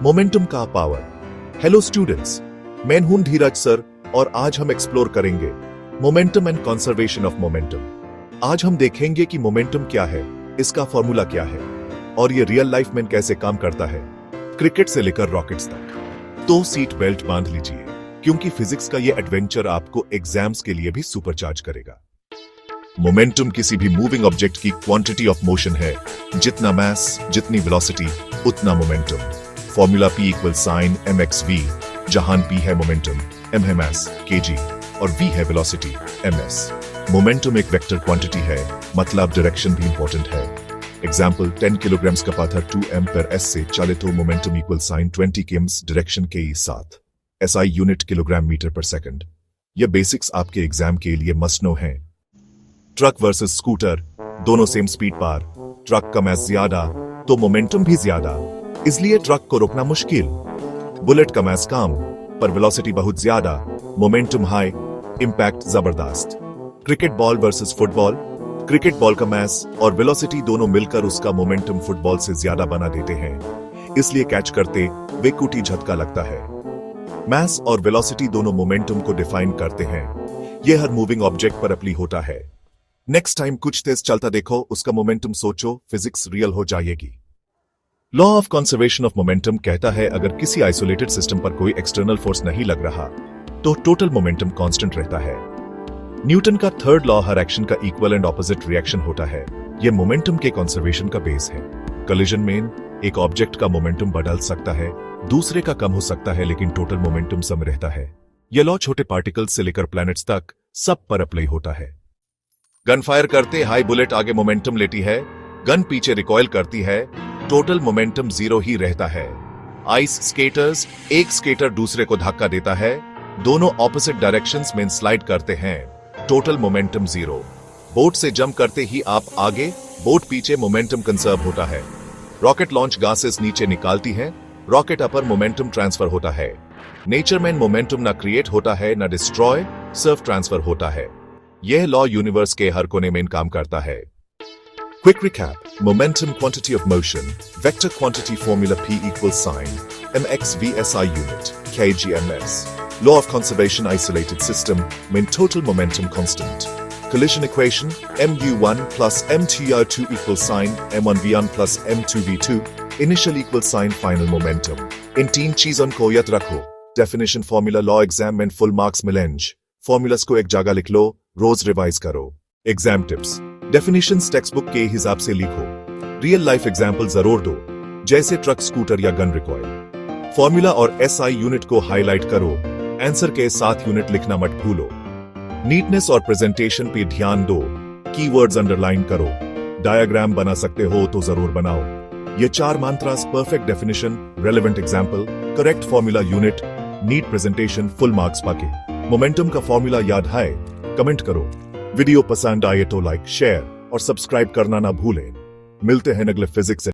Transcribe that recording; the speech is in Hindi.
मोमेंटम का पावर। हेलो स्टूडेंट्स, मैं हूं धीरज सर और आज हम एक्सप्लोर करेंगे momentum and conservation of momentum. आज हम देखेंगे कि मोमेंटम क्या है, इसका फॉर्मूला क्या है और ये रियल लाइफ में कैसे काम करता है, क्रिकेट से लेकर रॉकेट्स तक। तो सीट बेल्ट बांध लीजिए क्योंकि फिजिक्स का ये एडवेंचर आपको एग्जाम्स के लिए भी सुपरचार्ज करेगा। मोमेंटम किसी भी मूविंग ऑब्जेक्ट की क्वांटिटी ऑफ मोशन है। जितना मास, जितनी वेलोसिटी, उतना momentum. Formula P equal sign mx_v, जहां P है मोमेंटम, m है मास kg और v है वेलोसिटी ms। मोमेंटम एक वेक्टर क्वांटिटी है, मतलब डायरेक्शन भी इंपॉर्टेंट है। एग्जाम्पल 10 किलोग्राम्स का पत्थर 2m पर s से चले तो momentum equal sign 20 kms direction के साथ SI unit kilogram metre per second. ये बेसिक्स आपके एग्जाम के लिए मस्ट नो है। ट्रक वर्सेस स्कूटर, दोनों सेम स्पीड पर। ट्रक का मास ज्यादा तो मोमेंटम भी ज्यादा, इसलिए ट्रक को रोकना मुश्किल। बुलेट का मास कम पर वेलोसिटी बहुत ज्यादा, मोमेंटम हाई, इंपैक्ट जबरदस्त। Cricket ball versus football, cricket ball का मास और वेलोसिटी दोनों मिलकर उसका मोमेंटम फुटबॉल से ज्यादा बना देते हैं, इसलिए कैच करते वे कुटी झटका लगता है। मास और वेलोसिटी दोनों मोमेंटम को डिफाइन करते हैं। यह हर मूविंग ऑब्जेक्ट पर अप्लाई होता है। नेक्स्ट टाइम कुछ तेज चलता देखो, उसका मोमेंटम सोचो, फिजिक्स रियल हो जाएगी। Law of conservation of momentum कहता है अगर किसी आइसोलेटेड सिस्टम पर कोई एक्सटर्नल फोर्स नहीं लग रहा तो टोटल मोमेंटम कांस्टेंट रहता है। न्यूटन का थर्ड लॉ हर एक्शन का इक्वल एंड ऑपोजिट रिएक्शन होता है। यह मोमेंटम के कंजर्वेशन का बेस है। कोलिजन में एक ऑब्जेक्ट का मोमेंटम बदल सकता है, दूसरे का कम हो सकता है, लेकिन टोटल मोमेंटम सम रहता है। यह लॉ छोटे पार्टिकल्स से लेकर प्लैनेट्स तक सब पर अप्लाई होता है। गन फायर करते हाई बुलेट आगे मोमेंटम लेती है, गन पीछे रिकॉइल करती है, टोटल मोमेंटम जीरो ही रहता है। आइस स्केटर्स, एक स्केटर दूसरे को धक्का देता है, दोनों ऑपोजिट डायरेक्शंस में स्लाइड करते हैं, टोटल मोमेंटम जीरो। बोट से जंप करते ही आप आगे, बोट पीछे, मोमेंटम कंजर्व होता है। रॉकेट लॉन्च गासेस नीचे निकालती है, रॉकेट अपर, मोमेंटम ट्रांसफर होता है। नेचर में मोमेंटम ना क्रिएट होता है ना डिस्ट्रॉय, सिर्फ ट्रांसफर होता है। यह लॉ यूनिवर्स के हर कोने में काम करता है। Quick recap: momentum, quantity of motion, vector quantity formula P equals sign mx_v SI unit kg/ms. Law of conservation isolated system mean total momentum constant. Collision equation mu1 plus mtr2 equals sign m1v1 plus m2v2 initial equals sign final momentum. इन तीन चीजों को याद रखो। Definition formula law exam में full marks मिलेंगे। Formulas को एक जगह लिख लो, रोज रिवाइज करो। Exam tips: definitions text book के हिसाब से लिखो, रियल लाइफ एग्जाम्पल जरूर दो, जैसे ट्रक, स्कूटर या गन रिकॉइल। फॉर्मूला और SI यूनिट को हाईलाइट करो, आंसर के साथ यूनिट लिखना मत भूलो। नीटनेस और प्रेजेंटेशन पे ध्यान दो, कीवर्ड्स अंडरलाइन करो। डायग्राम बना सकते हो तो जरूर बनाओ। ये 4 mantras: perfect definition, relevant example, correct formula, unit, neat presentation, full marks पाके। मोमेंटम का फॉर्मूला याद है? कमेंट करो। वीडियो पसंद आए तो लाइक, शेयर और सब्सक्राइब करना ना भूलें। मिलते हैं अगले फिजिक्स